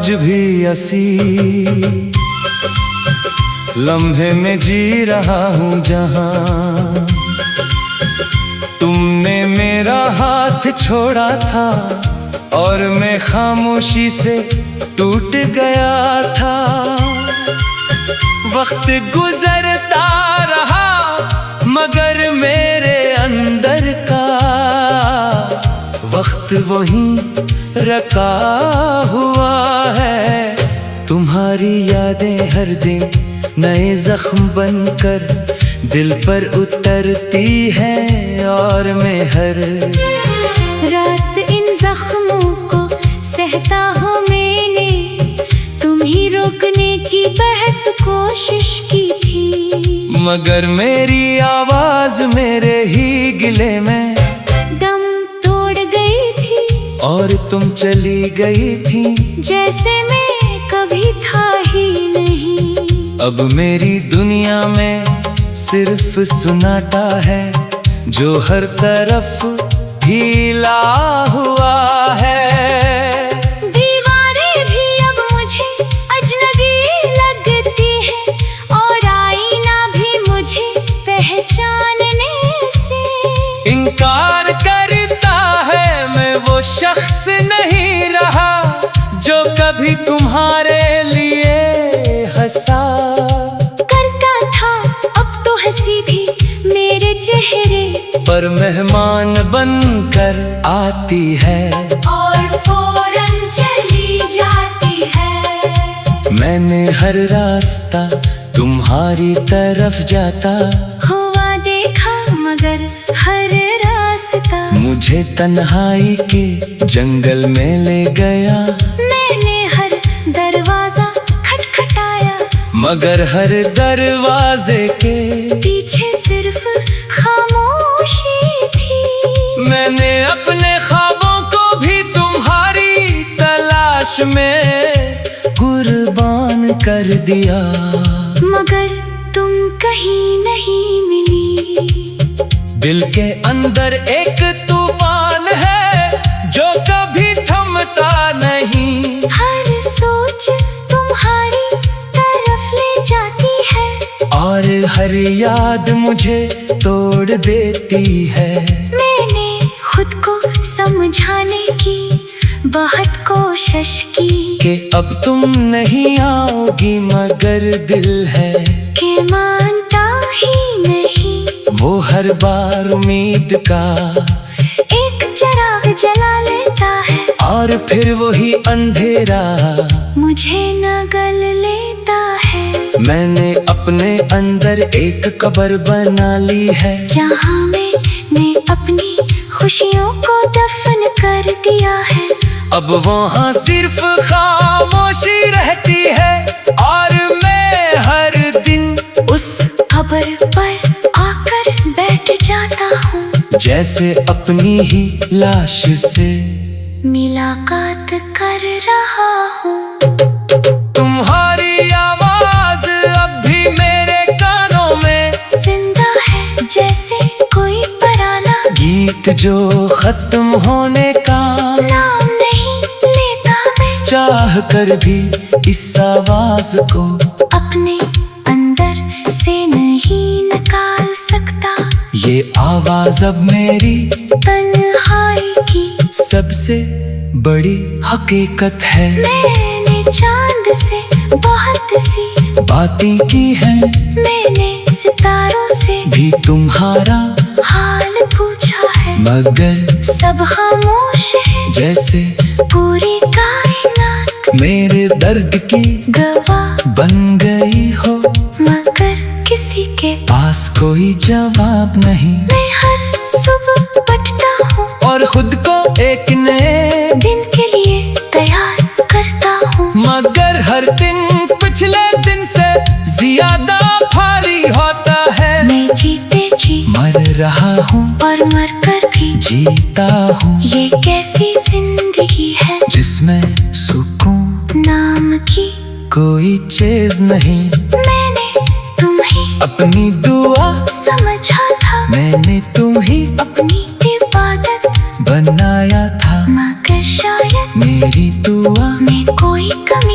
आज भी असी लम्हे में जी रहा हूँ जहाँ तुमने मेरा हाथ छोड़ा था और मैं खामोशी से टूट गया था। वक्त गुजरता रहा मगर मेरे अंदर का वक्त वहीं रखा हुआ है। तुम्हारी यादें हर दिन नए जख्म बनकर दिल पर उतरती हैं और मैं हर रात इन जख्मों को सहता हूँ मैंने, तुम ही रोकने की बहुत कोशिश की थी, मगर मेरी आवाज मेरे ही गिले में दम तोड़ गई थी और तुम चली गई थी जैसे मैं कभी था ही नहीं। अब मेरी दुनिया में सिर्फ सुनाटा है जो हर तरफ फैला हुआ है। दीवारें भी अब मुझे अजनबी लगती है और आईना भी मुझे पहचानने से इनकार करता है। मैं वो शख्स नहीं रहा जो कभी तुम्हारे लिए हंसा करता था, अब तो हंसी भी मेरे चेहरे पर मेहमान बनकर आती है और फौरन चली जाती है। मैंने हर रास्ता तुम्हारी तरफ जाता हुआ देखा मगर हर रास्ता मुझे तन्हाई के जंगल में ले गया। मैंने हर दरवाजा खटखटाया मगर हर दरवाजे के पीछे सिर्फ खामोशी थी। मैंने अपने ख्वाबों को भी तुम्हारी तलाश में कुर्बान कर दिया, मगर तुम कहीं नहीं मिली। दिल के अंदर एक तूफान है जो कभी थमता नहीं। हर सोच तुम्हारी तरफ ले जाती है और हर याद मुझे तोड़ देती है। मैंने खुद को समझाने की बहुत कोशिश की कि अब तुम नहीं आओगी मगर दिल है कि मानता ही नहीं। वो हर बार उम्मीद का एक चिराग जला लेता है और फिर वही अंधेरा मुझे न गल लेता है। मैंने अपने अंदर एक कब्र बना ली है जहाँ मैंने अपनी खुशियों को दफन कर दिया है। अब वहाँ सिर्फ खामोशी रहती है और मैं हर दिन उस कब्र पर आकर बैठ जाता हूँ जैसे अपनी ही लाश से मुलाकात कर रहा हूँ। तुम्हारी आवाज अब भी मेरे कानों में जिंदा है जैसे कोई पुराना गीत जो खत्म होने का नाम नहीं लेता मैं। चाह कर भी इस आवाज को अपने अंदर से नहीं निकाल सकता। ये आवाज अब मेरी तन्हाई की सबसे बड़ी हकीकत है। मैंने चांद से बहुत सी बातें की हैं मैंने सितारों से भी तुम्हारा हाल पूछा है, मगर सब खामोश है जैसे पूरी कायनात मेरे दर्द की गवाह बन गई हो। मगर किसी के पास कोई जवाब नहीं। मैं हर सुबह उठता हूँ और खुद को एक नए दिन के लिए तैयार करता हूँ, मगर हर दिन पिछले दिन से ज्यादा भारी होता है। मैं जीते जी मर रहा हूँ और मर कर भी जीता हूँ। ये कैसी जिंदगी है जिसमें सुकून नाम की कोई चीज नहीं। मैंने तुम्हें अपनी दुआ समझा था, मैंने तुम्हें अपनी इबादत बनाया था, मगर शायद मेरी दुआ में कोई कमी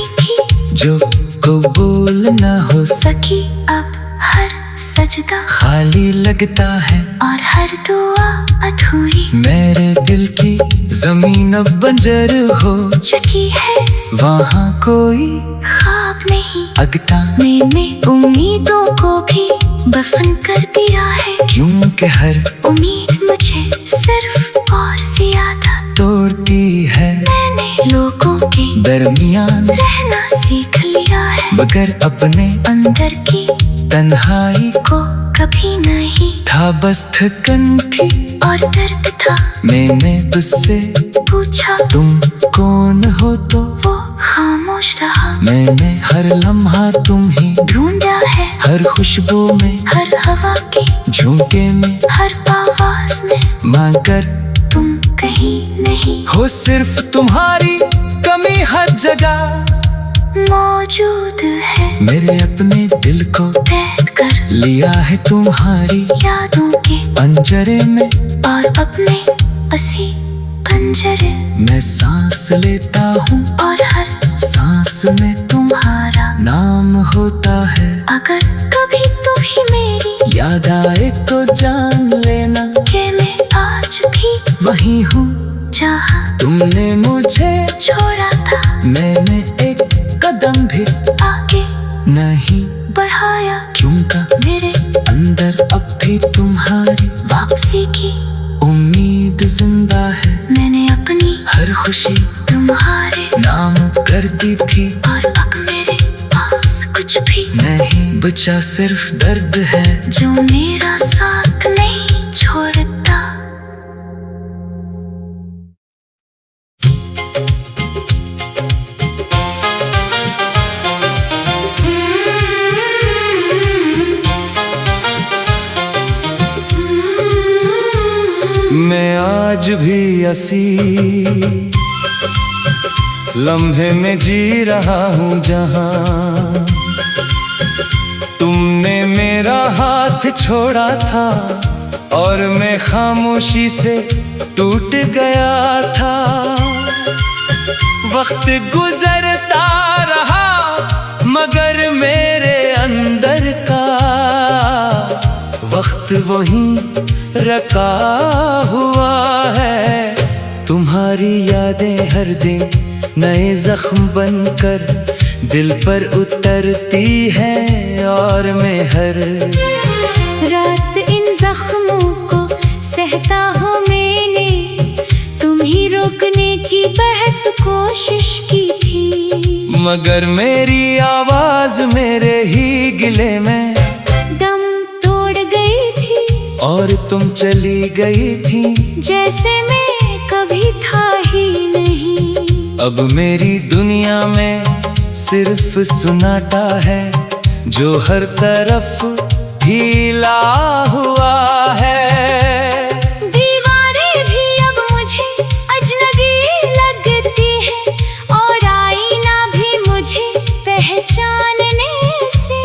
जो कबूल न हो सकी अब हर सजदा खाली लगता है और हर दुआ अधूरी। मेरे दिल की जमीन अब बंजर हो चुकी है वहाँ कोई ख्वाब नहीं अगता। मैंने उम्मीदों को भी दफन कर दिया है, क्योंकि हर उम्मीद मुझे सिर्फ और ज्यादा तोड़ती है। मैंने लोगों के दरमियान रहना सीख लिया है, मगर अपने अंदर की तन्हाई को कभी नहीं। था बस थकन थी और दर्द था, मैंने तुझसे पूछा तुम कौन हो तो वो खामोश रहा। मैंने हर लम्हा तुम ही ढूंढा है हर खुशबू में हर हवा के झोंके में हर आवाज में, मांगर तुम कहीं नहीं हो। सिर्फ तुम्हारी कमी हर जगह मौजूद है। मेरे अपने दिल को बैठ कर लिया है तुम्हारी यादों के पंजरे में और अपने असी पंजरे। मैं सांस लेता हूँ और हर सांस में तुम्हारा नाम होता है। अगर कभी तुम्हें मेरी याद आए तो जान लेना कि मैं आज भी वही हूँ जहाँ तुमने मुझे छोड़ा था। मैंने एक कदम भी आगे नहीं बढ़ाया क्योंकि मेरे अंदर अब भी तुम्हारी वापसी की उम्मीद जिंदा है। मैंने अपनी हर खुशी तुम्हारे नाम कर दी थी और अब मेरे पास कुछ भी नहीं बचा, सिर्फ दर्द है जो मेरा साथ नहीं छोड़ता। मैं आज भी असी लम्हे में जी रहा हूँ जहाँ तुमने मेरा हाथ छोड़ा था और मैं खामोशी से टूट गया था। वक्त गुजरता रहा मगर मेरे अंदर का वक्त वहीं रखा हुआ है। तुम्हारी यादें हर दिन नए जख्म बनकर दिल पर उतरती हैं और मैं हर रात इन जख्मों को सहता हूँ मैंने, तुम ही रोकने की बहुत कोशिश की थी। मगर मेरी आवाज मेरे ही गिले में दम तोड़ गई थी और तुम चली गई थी जैसे मैं कभी था ही नहीं। अब मेरी दुनिया में सिर्फ सुनाटा है जो हर तरफ हिला हुआ है। दीवारें भी अब मुझे अजनबी लगती हैं और आईना भी मुझे पहचानने से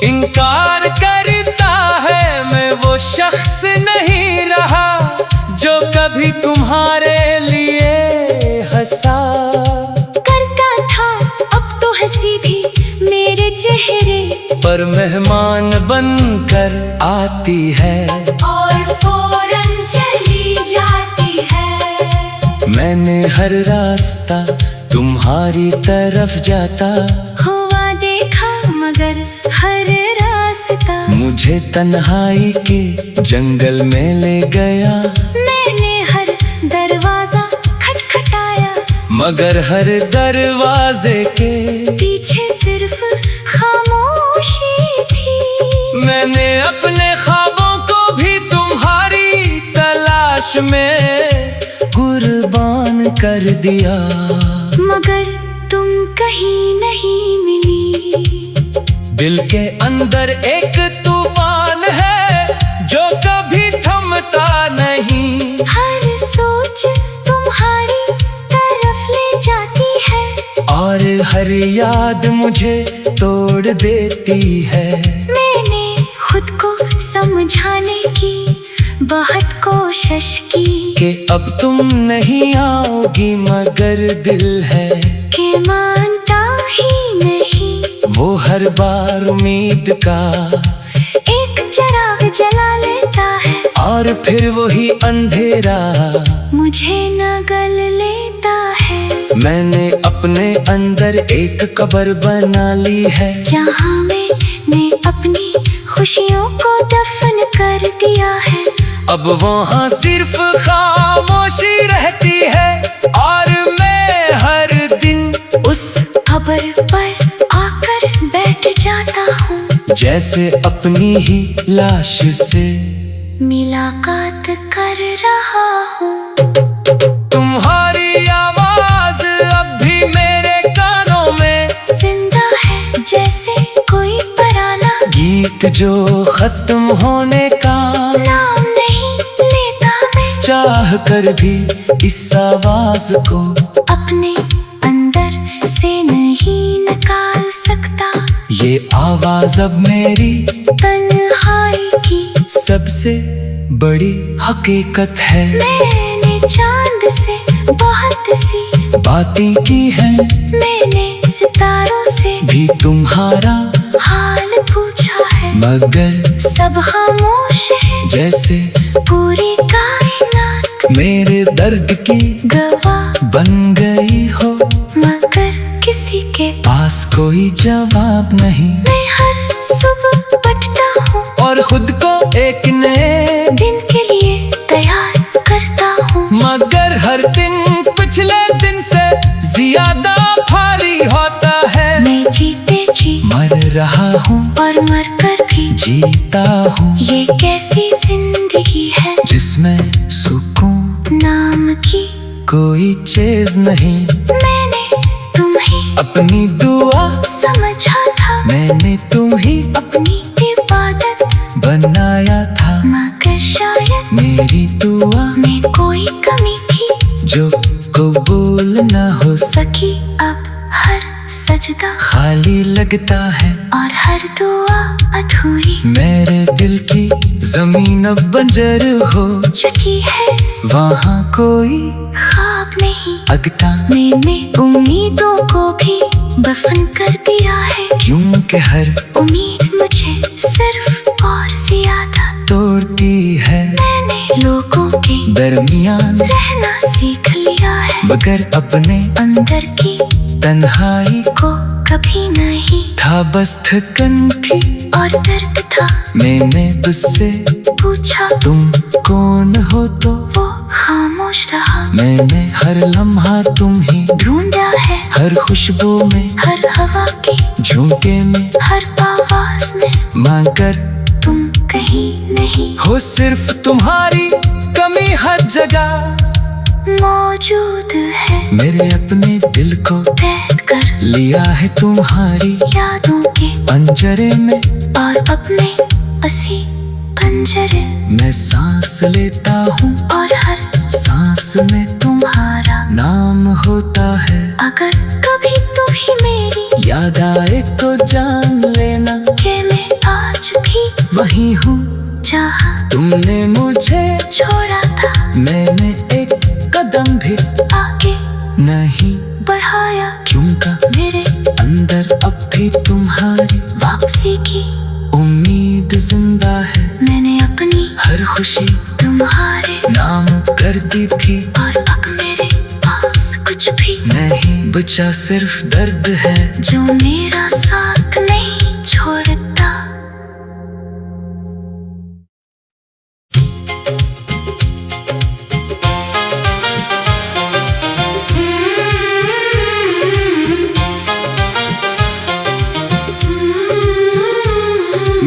इनकार करता है मैं वो शख्स नहीं रहा जो कभी तुम्हारे लिए हंसा करता था। अब तो हंसी भी मेरे चेहरे पर मेहमान बनकर आती है और फौरन चली जाती है। मैंने हर रास्ता तुम्हारी तरफ जाता हुआ देखा मगर हर रास्ता मुझे तन्हाई के जंगल में ले गया। मैंने हर दरवाजा खटखटाया मगर हर दरवाजे के पीछे सिर्फ खामोशी थी। मैंने अपने ख्वाबों को भी तुम्हारी तलाश में कुर्बान कर दिया मगर तुम कहीं नहीं मिली। दिल के अंदर एक तूफान है जो कभी थमता नहीं। हर सोच तुम्हारी तरफ ले जाती है और हर याद मुझे तोड़ देती है। मैंने खुद को समझाने की बहुत कोशिश की कि अब तुम नहीं आओगी मगर दिल है कि मानता ही नहीं। वो हर बार उम्मीद का एक चिराग जला लेता है, और फिर वही अंधेरा मुझे न गल लेता है। मैंने अपने अंदर एक कब्र बना ली है, जहाँ मैंने अपनी खुशियों को दफन कर दिया है। अब वहाँ सिर्फ खामोशी रहती है, और मैं हर दिन उस कब्र पर आकर बैठ जाता हूँ, जैसे अपनी ही लाश से मुलाकात कर रहा हूँ। तुम्हारी आवाज अब भी मेरे कानों में जिंदा है जैसे कोई पुराना गीत जो खत्म होने का नाम नहीं लेता। मैं चाह कर भी इस आवाज को अपने अंदर से नहीं निकाल सकता। ये आवाज अब मेरी तन्हाई की सबसे बड़ी हकीकत है। मैंने चांद से बहुत सी बातें की हैं, मैंने सितारों से भी तुम्हारा हाल पूछा है, मगर सब खामोश है जैसे पूरी कायनात मेरे दर्द की गवाह बन गई हो। मगर किसी के पास कोई जवाब नहीं, मैं हर सुबह उठता हूँ और खुद को एक नए दिन के लिए तैयार करता हूँ। मगर हर दिन पिछले दिन से ज्यादा भारी होता है। मैं जीते जी मर रहा हूँ और मर कर भी जीता हूँ, ये कैसी जिंदगी है जिसमें सुकून नाम की कोई चीज नहीं। मैंने तुम्हें अपनी दुआ समझा था, मैंने तुम्ही अपनी इबादत बनाया था, मगर शायद मेरी दुआ में कोई कमी थी जो कबूल न हो सकी। अब हर सजदा खाली लगता है, और हर दुआ अधूरी मेरे दिल की जमीन अब बंजर हो चुकी है। वहाँ कोई ख्वाब नहीं, अगता मैंने उम्मीदों को भी दफन कर दिया है, क्योंकि हर उम्मीद मुझे सिर्फ और ज्यादा तोड़ती है। मैंने लोगों के दरमियान रहना सीख लिया है, मगर अपने अंदर की तन्हाई को कभी नहीं था बस थकन थी और दर्द था। मैंने तुझसे पूछा तुम कौन हो तो वो खामोश रहा। मैंने हर लम्हा तुम ही ढूंढा है हर खुशबू में, हर हवा के झुमके में, हर आवाज में, मगर तुम कहीं नहीं हो। सिर्फ तुम्हारी कमी हर जगह मौजूद है। मेरे अपने दिल को कैद कर लिया है तुम्हारी यादों के पंजरे में, और अपने असी पंजरे मैं सांस लेता हूँ और हर सांस में तुम्हारा नाम होता है। अगर कभी तुम्हें मेरी याद आए तो जान लेना कि मैं आज भी वही हूँ जहाँ तुमने मुझे छोड़ा था। मैंने एक कदम भी आगे नहीं बढ़ाया क्योंकि मेरे अंदर अब भी तुम्हारी वापसी की उम्मीद जिंदा है। मैंने अपनी हर खुशी तुम्हारे नाम कर दी थी, और अब मेरे पास कुछ भी नहीं बचा, सिर्फ दर्द है जो मेरा साथ नहीं छोड़ता।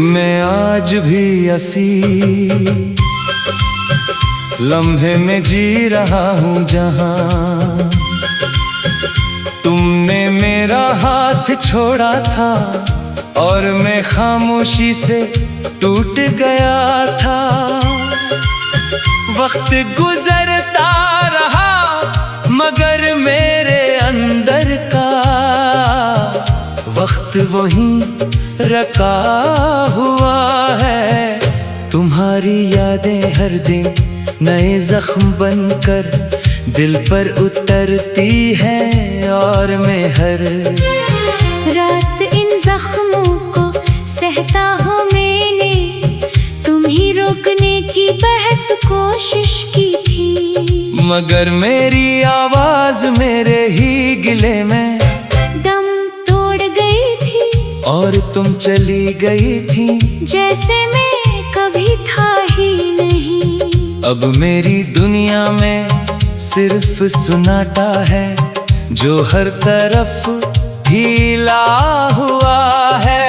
मैं आज भी असी लम्हे में जी रहा हूँ जहाँ तुमने मेरा हाथ छोड़ा था, और मैं खामोशी से टूट गया था। वक्त गुजरता रहा मगर मेरे अंदर का वक्त वहीं रखा हुआ है। तुम्हारी यादें हर दिन नए जख्म बनकर दिल पर उतरती हैं, और मैं हर रात इन जख्म कोशिश की थी, मगर मेरी आवाज मेरे ही गिले में दम तोड़ गई थी। और तुम चली गई थी जैसे मैं कभी था ही नहीं। अब मेरी दुनिया में सिर्फ सुनाटा है जो हर तरफ ढीला हुआ है।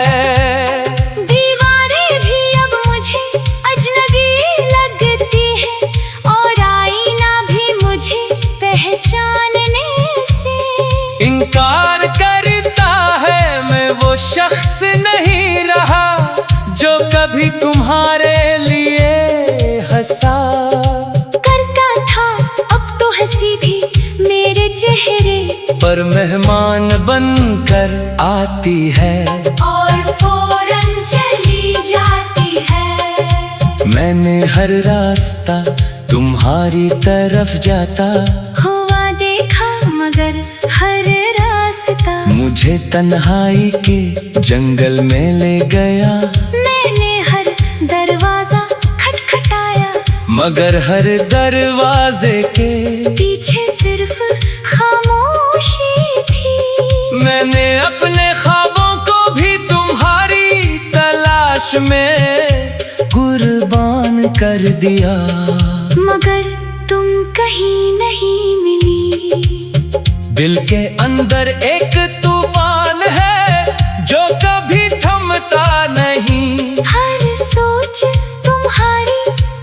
दीवारें भी अब मुझे अजनबी लगती हैं और आईना भी मुझे पहचानने से इनकार करता है मैं वो शख्स नहीं रहा जो कभी तुम्हारे लिए हंसा करता था। अब तो हंसी भी मेरे चेहरे पर मेहमान बनकर आती है और फौरन चली जाती है। मैंने हर रास्ता तुम्हारी तरफ जाता हुआ देखा मगर हर रास्ता मुझे तन्हाई के जंगल में ले गया। मैंने हर दरवाजा खटखटाया मगर हर दरवाजे के पीछे सिर्फ खामोशी थी। मैंने अपने ख्वाबों को भी तुम्हारी तलाश में कुर्बान कर दिया मगर तुम कहीं नहीं मिली। दिल के अंदर एक तूफान है जो कभी थमता नहीं। हर सोच तुम्हारी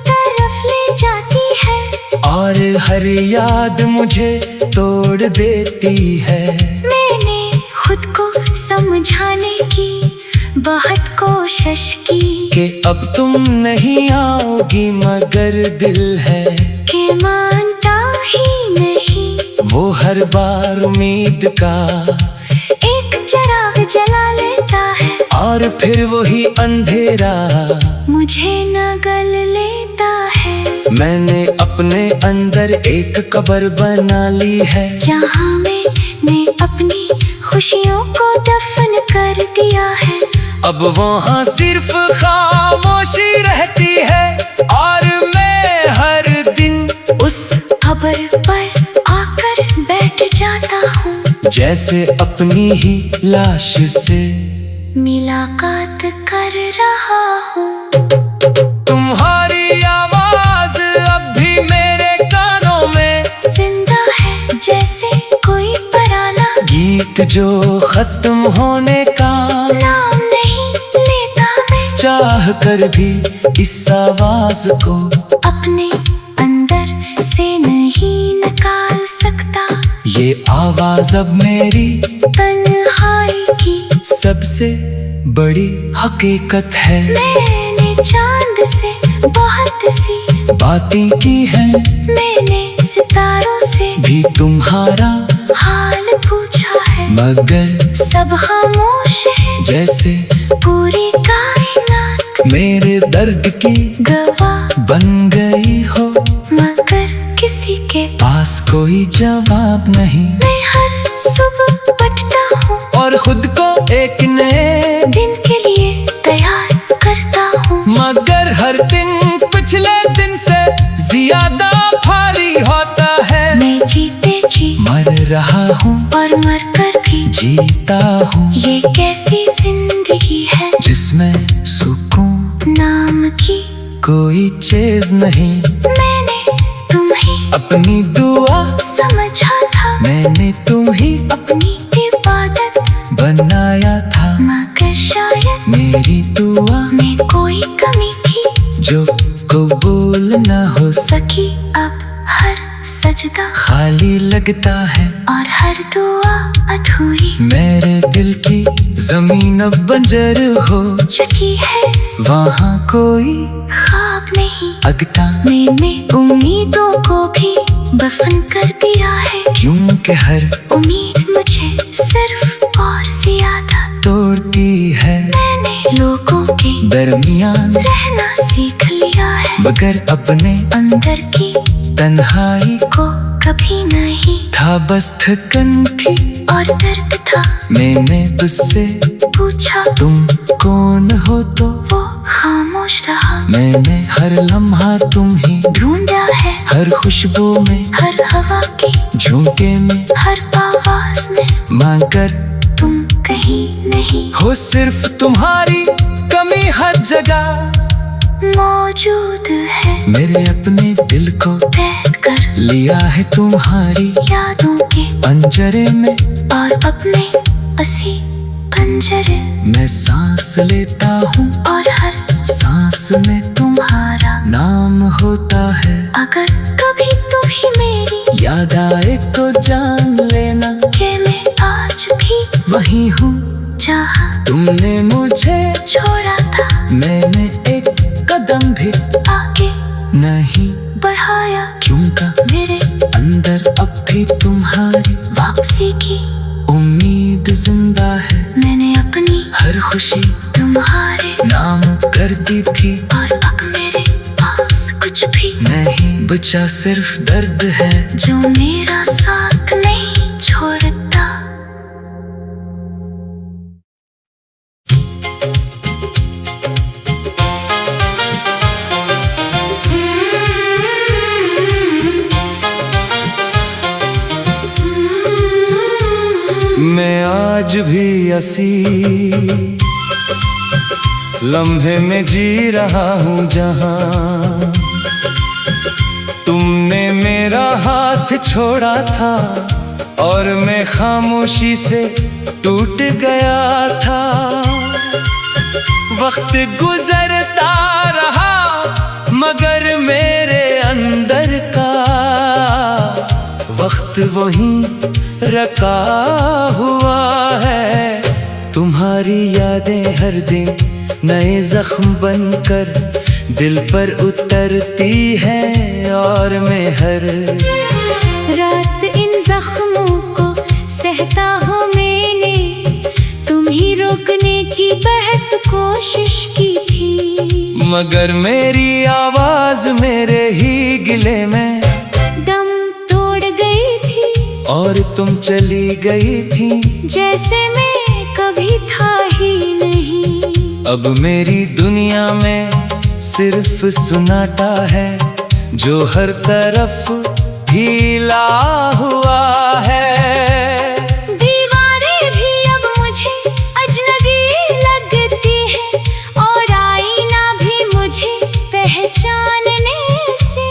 तरफ ले जाती है और हर याद मुझे तोड़ देती है। मैंने खुद को समझाने की बहुत कोशिश की कि अब तुम नहीं आओगी मगर दिल है कि मानता ही नहीं। वो हर बार उम्मीद का एक चिराग जला लेता है और फिर वही अंधेरा मुझे नगल लेता है। मैंने अपने अंदर एक कब्र बना ली है जहाँ मैंने अपनी खुशियों को दफन कर दिया है। अब वहाँ सिर्फ खामोशी रहती है और मैं हर दिन उस कब्र पर आकर बैठ जाता हूँ जैसे अपनी ही लाश से मुलाकात कर रहा हूँ। तुम्हारी आवाज अब भी मेरे कानों में जिंदा है जैसे कोई पुराना गीत जो खत्म होने का नाम नहीं लेता मैं। चाह कर भी इस आवाज को अपने अंदर से नहीं निकाल सकता। ये आवाज अब मेरी तन्हाई की सबसे बड़ी हकीकत है। मैंने चांद से बहुत सी बातें की हैं मैंने सितारों से भी तुम्हारा हाल पूछा है मगर सब खामोश है जैसे पूरी कायनात मेरे दर्द की गवाह बन गई हो। मगर किसी के पास कोई जवाब नहीं। मैं हर सुबह उठता हूँ और खुद को एक नए दिन के लिए तैयार करता हूँ मगर हर दिन पिछले दिन से ज्यादा भारी होता है। मैं जीते जी मर रहा हूँ और मर कर भी जीता हूँ ये कैसी जिंदगी है जिसमें सुकून नाम की कोई चीज नहीं। मैंने तुम्हें अपनी दुआ समझा था मैंने तुम्ही अपनी इबादत बनाया था मगर शायद मेरी दुआ में कोई कमी थी जो कबूल न हो सकी। अब हर सजदा खाली लगता है और हर दुआ अधूरी मेरे दिल की जमीन अब बंजर हो चुकी है। वहाँ कोई ख्वाब नहीं अगता मैंने उम्मीदों को भी दफन कर दिया है क्योंकि हर उम्मीद मुझे सिर्फ और ज्यादा तोड़ती है। मैंने लोगों के दरमियान रहना सीख लिया है मगर अपने अंदर की तन्हाई को कभी नहीं था बस थकन थी और दर्द था। मैंने तुझसे पूछा तुम कौन हो तो वो खामोश खामोश रहा। मैंने हर लम्हा तुम्हें ढूंढा है हर खुशबू में, हर हवा के झोंके में, हर आवाज में, मांग कर तुम कहीं नहीं हो। सिर्फ तुम्हारी कमी हर जगह मौजूद है। मेरे अपने दिल को कैद कर लिया है तुम्हारी यादों के पंजरे में, और अपने असी पंजरे मैं सांस लेता हूँ और हर सांस में तुम्हारा नाम होता है। अगर कभी तुम ही मेरी याद आए तो जान लेना कि मैं आज भी वही हूँ जहाँ तुमने मुझे छोड़ा था। मैंने एक कदम भी आगे नहीं बढ़ाया क्योंकि मेरे अंदर अब भी तुम्हारी वापसी की उम्मीद जिंदा है। मैंने अपनी हर खुशी तुम्हारे नाम कर दी थी, और अब मेरे पास कुछ भी नहीं बचा, सिर्फ दर्द है जो मेरा साथ नहीं छोड़ता। मैं आज भी असी लम्हे में जी रहा हूँ जहाँ तुमने मेरा हाथ छोड़ा था और मैं खामोशी से टूट गया था। वक्त गुजरता रहा मगर मेरे अंदर का वक्त वहीं रखा हुआ है। तुम्हारी यादें हर दिन नए जख्म बनकर दिल पर उतरती है और मैं हर रात इन जख्मों को सहता हूँ मैंने, तुम ही रोकने की बेहद कोशिश की थी। मगर मेरी आवाज मेरे ही गिले में दम तोड़ गई थी और तुम चली गई थी जैसे मैं कभी था ही नहीं। अब मेरी दुनिया में सिर्फ सुनाटा है जो हर तरफ हीला हुआ है। दीवारें भी अब मुझे अजनबी लगती है और आईना भी मुझे पहचानने से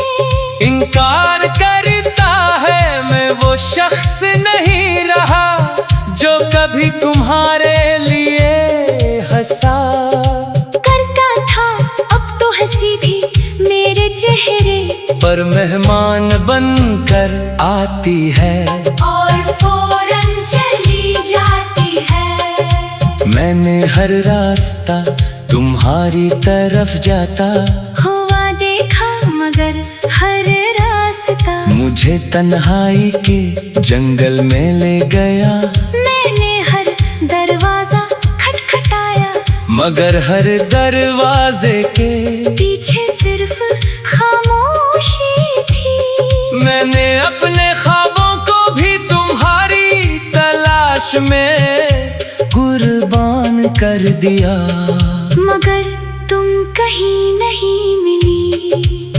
इनकार करता है। मैं वो शख्स नहीं रहा जो कभी तुम्हारे लिए हंसा करता था। अब तो हंसी भी मेरे चेहरे पर मेहमान बनकर आती है और फौरन चली जाती है। मैंने हर रास्ता तुम्हारी तरफ जाता हुआ देखा मगर हर रास्ता मुझे तन्हाई के जंगल में ले गया। मैंने हर दरवाजा खटखटाया मगर हर दरवाजे के पीछे सिर्फ खामोशी थी। मैंने अपने ख्वाबों को भी तुम्हारी तलाश में कुर्बान कर दिया मगर तुम कहीं नहीं मिली।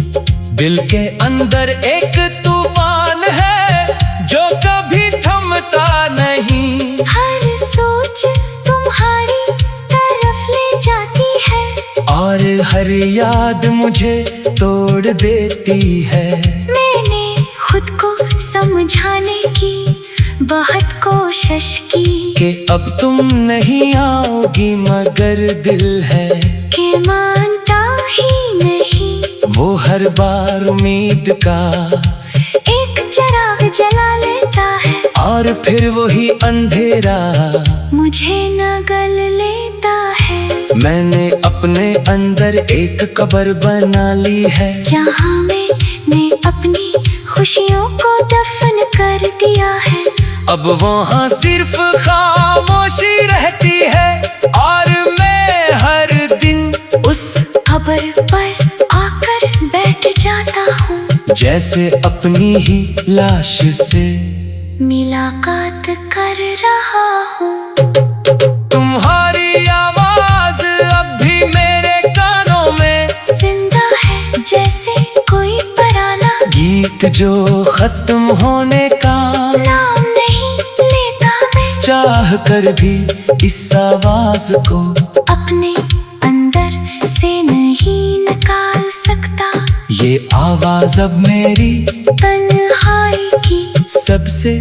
दिल के अंदर एक तूफान है जो कभी थमता नहीं। हर सोच तुम्हारी तरफ ले जाती है और हर याद मुझे तोड़ देती है। मैंने खुद को समझाने की बहुत कोशिश की कि अब तुम नहीं आओगी मगर दिल है कि मानता ही नहीं। वो हर बार उम्मीद का एक चिराग जला लेता है और फिर वही अंधेरा मुझे न गल लेता है। मैंने अपने अंदर एक कब्र बना ली है जहाँ मैंने अपनी खुशियों को दफन कर दिया है। अब वहाँ सिर्फ खामोशी रहती है और मैं हर दिन उस खबर पर आकर बैठ जाता हूँ जैसे अपनी ही लाश से मुलाकात कर रहा हूँ। तुम्हारी आवाज अब भी मेरे कानों में जो खत्म होने का नाम नहीं लेता मैं, चाह कर भी इस आवाज को अपने अंदर से नहीं निकाल सकता। ये आवाज अब मेरी तन्हाई की सबसे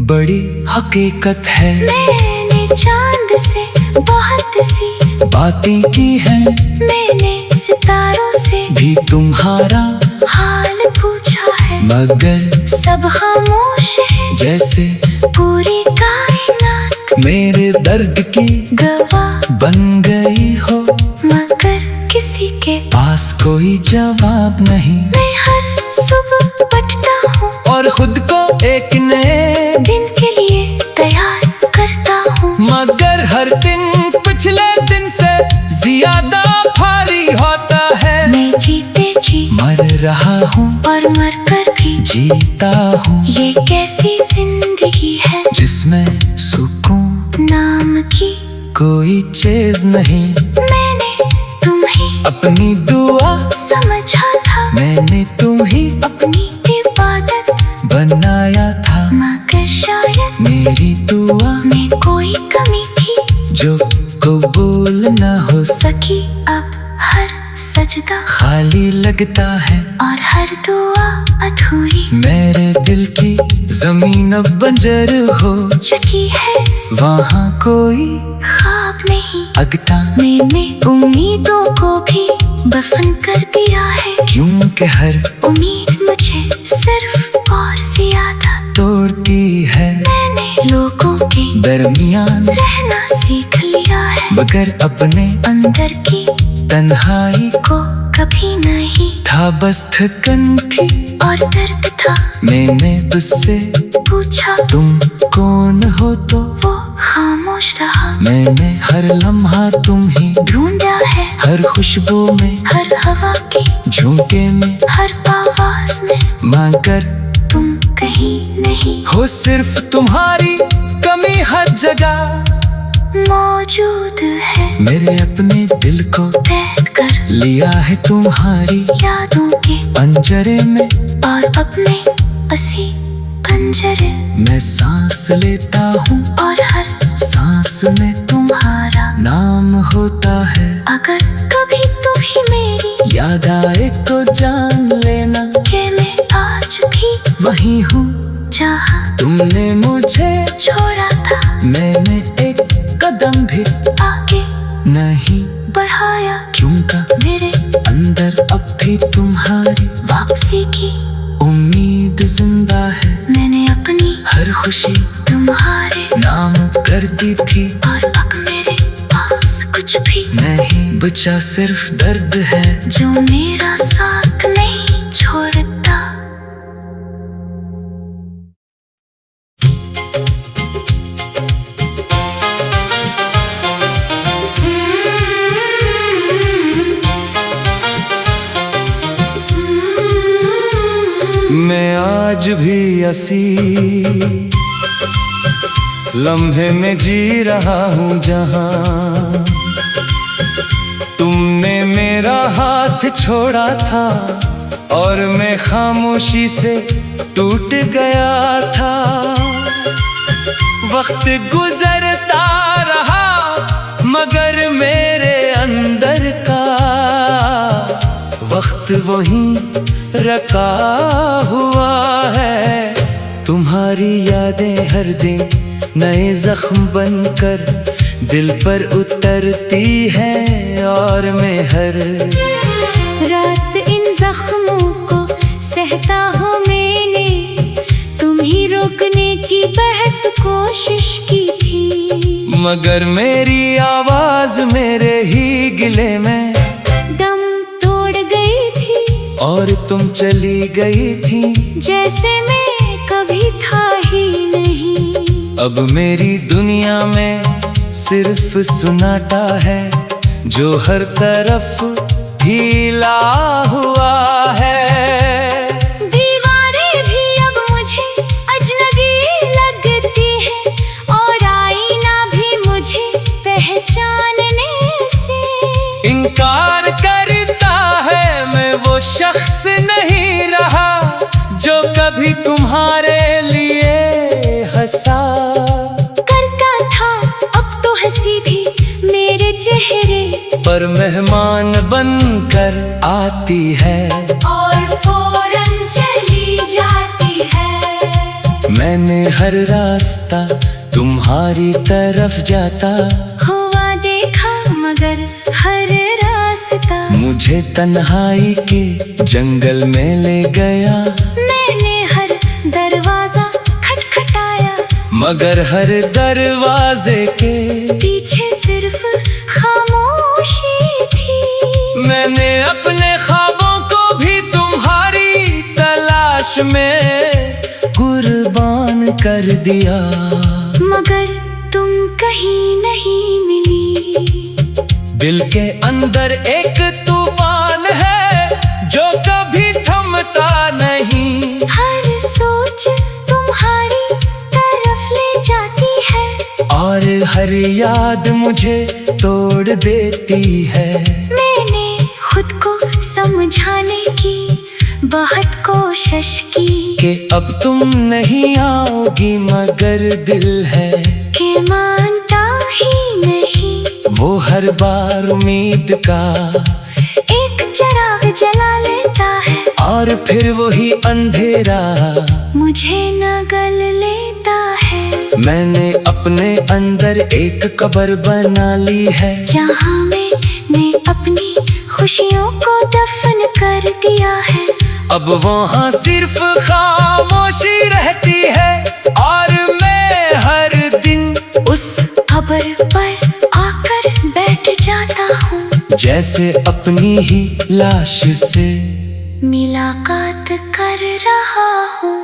बड़ी हकीकत है। मैंने चांद से बहुत सी बातें की हैं, मैंने सितारों से भी तुम्हारा हाल पूछा है, मगर सब खामोश है जैसे पूरी कायनात मेरे दर्द की गवाह बन गई हो। मगर किसी के पास कोई जवाब नहीं। मैं हर सुबह उठता हूँ और खुद को एक नए दिन के लिए तैयार करता हूँ, मगर हर दिन पिछले दिन से ज्यादा भारी होता है। मैं जीते जी मर रहा हूँ और मर कर भी जीता हूँ, ये कैसी जिंदगी है जिसमें सुकून नाम की कोई चीज नहीं। मैंने तुम्हें अपनी दुआ समझा था, मैंने तुम्हें अपनी इबादत बनाया था, मगर शायद मेरी दुआ में कोई कमी थी जो कबूल न हो सकी। अब हर सजदा खाली लगता है, और हर दुआ अधूरी मेरे दिल की जमीन अब बंजर हो चुकी है। वहाँ कोई ख्वाब नहीं, अगता मैंने उम्मीदों को भी दफन कर दिया है, क्योंकि हर उम्मीद मुझे सिर्फ और ज्यादा तोड़ती है। मैंने लोगों के दरमियान रहना सीख लिया है, मगर अपने अंदर की तन्हाई को कभी नहीं था बस थकन थी और दर्द था। मैंने तुझसे पूछा तुम कौन हो तो वो खामोश रहा, मैंने हर लम्हा तुम्हें ढूंढा है हर खुशबू में, हर हवा के झुमके में, हर आवाज में, मगर तुम कहीं नहीं हो। सिर्फ तुम्हारी कमी हर जगह मौजूद है, मेरे अपने दिल को कैद कर लिया है तुम्हारी यादों के पंजरे में। और अपने असी पंजरे मैं सांस लेता हूँ और हर सांस में तुम्हारा नाम होता है। अगर कभी तुम्हें मेरी याद आए तो जान लेना कि मैं आज भी वही हूँ जहाँ तुमने मुझे छोड़ा था, मैंने एक कदम भी आगे नहीं बढ़ाया, क्योंकि मेरे अंदर अब भी तुम्हारी वापसी की उम्मीद जिंदा है। मैंने अपनी हर खुशी तुम्हारे नाम कर दी थी, और अब मेरे पास कुछ भी नहीं बचा, सिर्फ दर्द है जो मेरा साथ नहीं छोड़ता। मैं आज भी असी लम्हे में जी रहा हूँ जहाँ तुमने मेरा हाथ छोड़ा था और मैं खामोशी से टूट गया था। वक्त गुजरता रहा मगर मेरे अंदर का वक्त वहीं रखा हुआ है। तुम्हारी यादें हर दिन नए जख्म बनकर दिल पर उतरती हैं और मैं हर रात इन जख्मों को सहता हूँ मैंने, तुम ही रोकने की बहुत कोशिश की थी, मगर मेरी आवाज मेरे ही गिले में दम तोड़ गई थी और तुम चली गई थी जैसे मैं कभी था ही नहीं। अब मेरी दुनिया में सिर्फ सुनाटा है जो हर तरफ ढीला हुआ है। दीवारें भी अब मुझे अजनबी लगती हैं और आईना भी मुझे पहचानने से करता है मैं वो शख्स नहीं रहा जो कभी ऐसा करता था, अब तो हंसी भी मेरे चेहरे पर मेहमान बनकर आती है और फौरन चली जाती है। मैंने हर रास्ता तुम्हारी तरफ जाता, हुआ देखा मगर हर रास्ता मुझे तन्हाई के जंगल में ले गया। मैंने हर दरवाजा खटखटाया मगर हर दरवाजे के पीछे सिर्फ खामोशी थी। मैंने अपने ख्वाबों को भी तुम्हारी तलाश में कुर्बान कर दिया, मगर तुम कहीं नहीं मिली। दिल के अंदर एक तूफान है जो कभी थमता नहीं। हर सोच तुम्हारी तरफ ले जाती है और हर याद मुझे तोड़ देती है। मैंने खुद को समझाने की बहुत कोशिश की कि अब तुम नहीं आओगी, मगर दिल है कि मानता ही नहीं। वो हर बार उम्मीद का एक चिराग जला लेता है और फिर वही अंधेरा मुझे न गल लेता है। मैंने अपने अंदर एक कब्र बना ली है, जहाँ मैंने अपनी खुशियों को दफन कर दिया है। अब वहाँ सिर्फ खामोशी रहती है और मैं हर दिन उस कब्र पर आकर बैठ जाता हूँ, जैसे अपनी ही लाश से मुलाकात कर रहा हूँ।